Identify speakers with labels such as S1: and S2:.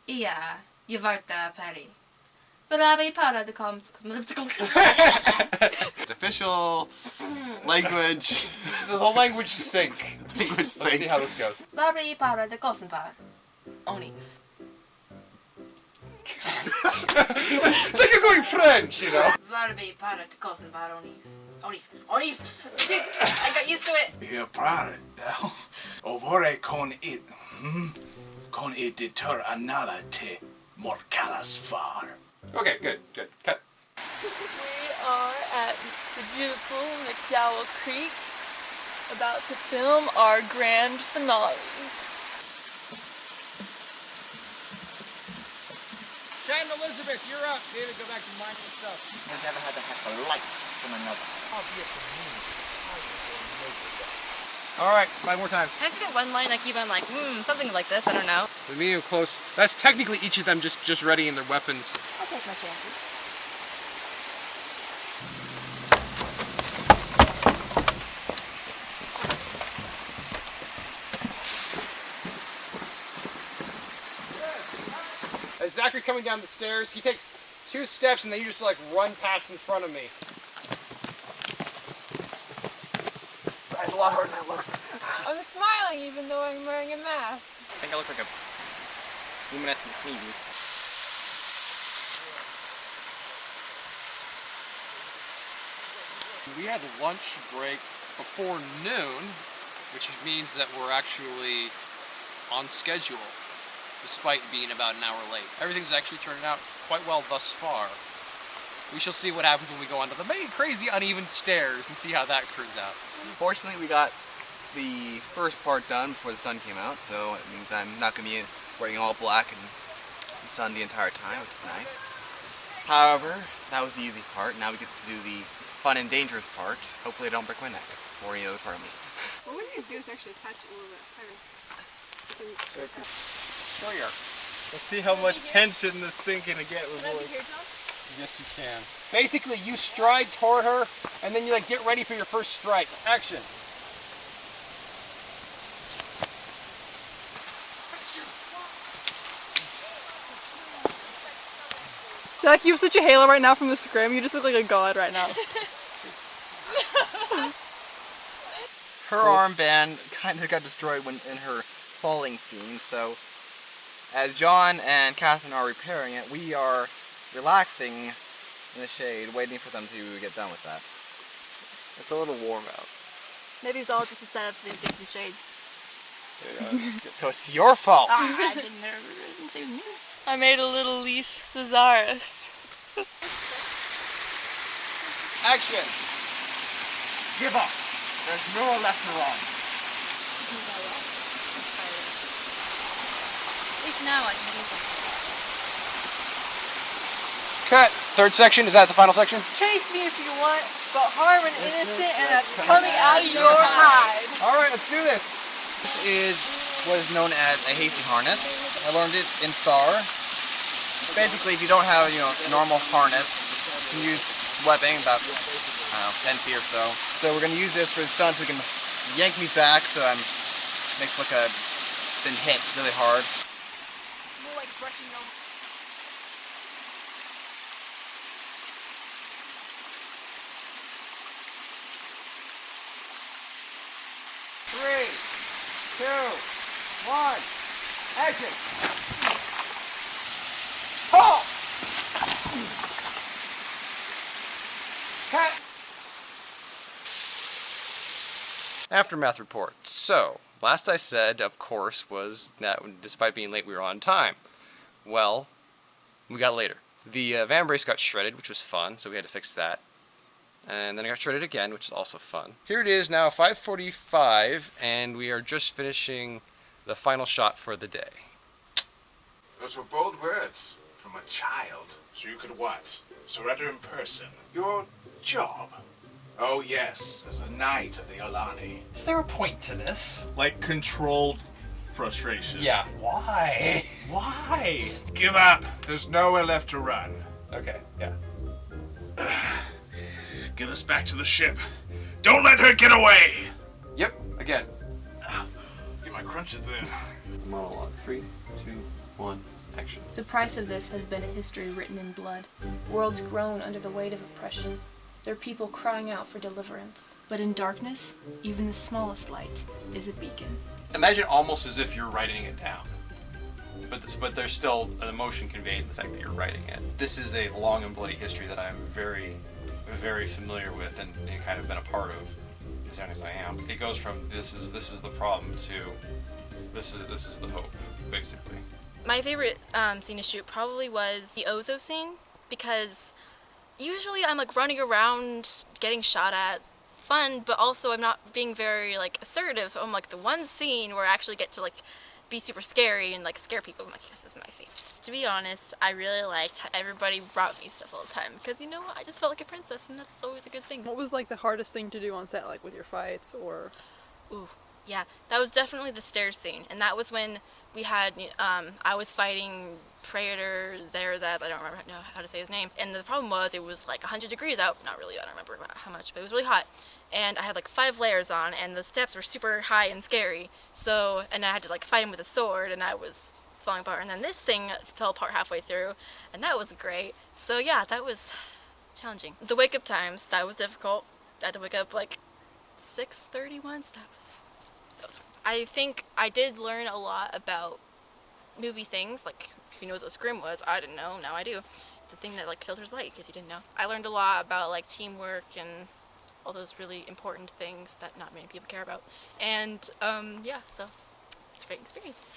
S1: Ja, je varta Perry. Barabi para the comes.
S2: Official language.
S3: The language sync.
S2: Language
S3: Let's see how this goes.
S1: Barabi para the Kosenbar. Only.
S3: It's like you're going French, you know.
S1: Barabi para the Kosenbar only. Only. I got used to it.
S4: Jag pratar där. Och var är kon it? Kon it deter anala te morkalas far.
S3: Okay, good. Cut.
S5: We are at the beautiful McDowell Creek, about to film our grand finale.
S3: Shane Elizabeth, you're up. David, go back to minding stuff.
S6: We've never had to have a light from another.
S3: All right, 5 more times.
S1: Can I get one line I keep on like, something like this, I don't know.
S3: The medium close. That's technically each of them just readying their weapons.
S1: I'll take my chances.
S3: As Zachary coming down the stairs, he takes 2 steps and then you just like run past in front of me.
S6: That's a lot harder than it looks.
S5: I'm smiling even though I'm wearing a mask.
S6: I think I look like a luminescent queen.
S3: We had lunch break before noon, which means that we're actually on schedule, despite being about an hour late. Everything's actually turning out quite well thus far. We shall see what happens when we go onto the many crazy uneven stairs and see how that turns out.
S2: Fortunately, we got the first part done before the sun came out, so it means I'm not going to be wearing all black and sun the entire time, which is nice. However, that was the easy part. Now we get to do the fun and dangerous part. Hopefully I don't break my neck or any other part of me.
S7: What we need to do is actually touch a little bit harder.
S3: Sure you are.
S8: Let's see how much tension this thing can get with
S7: Can I
S8: boys.
S7: be here, John?
S8: Yes, you can.
S3: Basically, you stride toward her, and then you like get ready for your first strike. Action.
S5: Zach, you have such a halo right now from the scrim. You just look like a god right now.
S2: Her armband kind of got destroyed in her falling scene, so as John and Catherine are repairing it, we are relaxing in the shade, waiting for them to get done with that.
S8: It's a little warm out.
S1: Maybe it's all just a setup so we can get some shade.
S2: So it's your fault!
S1: I didn't say me.
S5: I made a little leaf Cesaris.
S3: Action.
S6: Give up. There's nowhere left to run.
S1: At least now I can do something.
S3: Cut. Third section. Is that the final section?
S5: Chase me if you want, but harm an innocent and that's coming out of your hide.
S3: All right, let's do this.
S2: This is what is known as a hasty harness. I learned it in SAR. Basically, if you don't have, a normal harness, you can use webbing about, 10 feet or so. So we're going to use this for the stunt so we can yank me back so makes it look like I've been hit really hard.
S7: More like brushing on.
S3: Three, two, one, action! Halt! Cut! Aftermath report. So, last I said, of course, was that despite being late, we were on time. Well, we got later. The van brace got shredded, which was fun, so we had to fix that. And then it got shredded again, which is also fun. Here it is now, 5:45, and we are just finishing the final shot for the day.
S4: Those were bold words from a child. So you could what? Surrender in person. Your job. Oh yes, as a knight of the Alani.
S6: Is there a point to this?
S8: Like controlled frustration.
S6: Yeah. Why?
S8: Why?
S4: Give up. There's nowhere left to run.
S3: Okay, yeah.
S4: Get us back to the ship. Don't let her get away!
S3: Yep, again.
S4: Get my crunches then.
S3: Monologue. 3, 2, 1, action.
S9: The price of this has been a history written in blood. Worlds groan under the weight of oppression. There are people crying out for deliverance. But in darkness, even the smallest light is a beacon.
S3: Imagine almost as if you're writing it down. But there's still an emotion conveyed in the fact that you're writing it. This is a long and bloody history that I'm very, very familiar with and kind of been a part of as young as I am. It goes from this is the problem to this is the hope, basically.
S10: My favorite scene to shoot probably was the Ozo scene, because usually I'm like running around getting shot at, fun, but also I'm not being very like assertive, so I'm like the one scene where I actually get to like be super scary and like scare people. I'm like, this is my favorite. To be honest, I really liked how everybody brought me stuff all the time, because you know what, I just felt like a princess, and that's always a good thing.
S5: What was like the hardest thing to do on set, like with your fights or?
S10: Ooh, yeah, that was definitely the stairs scene, and that was when we had, I was fighting Praetor Zerazaz, I don't remember how to say his name, and the problem was it was like 100 degrees out, not really, I don't remember how much, but it was really hot, and I had like 5 layers on, and the steps were super high and scary, so, and I had to like fight him with a sword, and I was falling apart, and then this thing fell apart halfway through, and that was great, so yeah, that was challenging. The wake up times, that was difficult. I had to wake up like 6:30 once, that was hard. I think I did learn a lot about movie things, like if you know what a scrim was, I didn't know, now I do. It's a thing that like filters light, because you didn't know. I learned a lot about like teamwork and all those really important things that not many people care about. And yeah, so it's a great experience.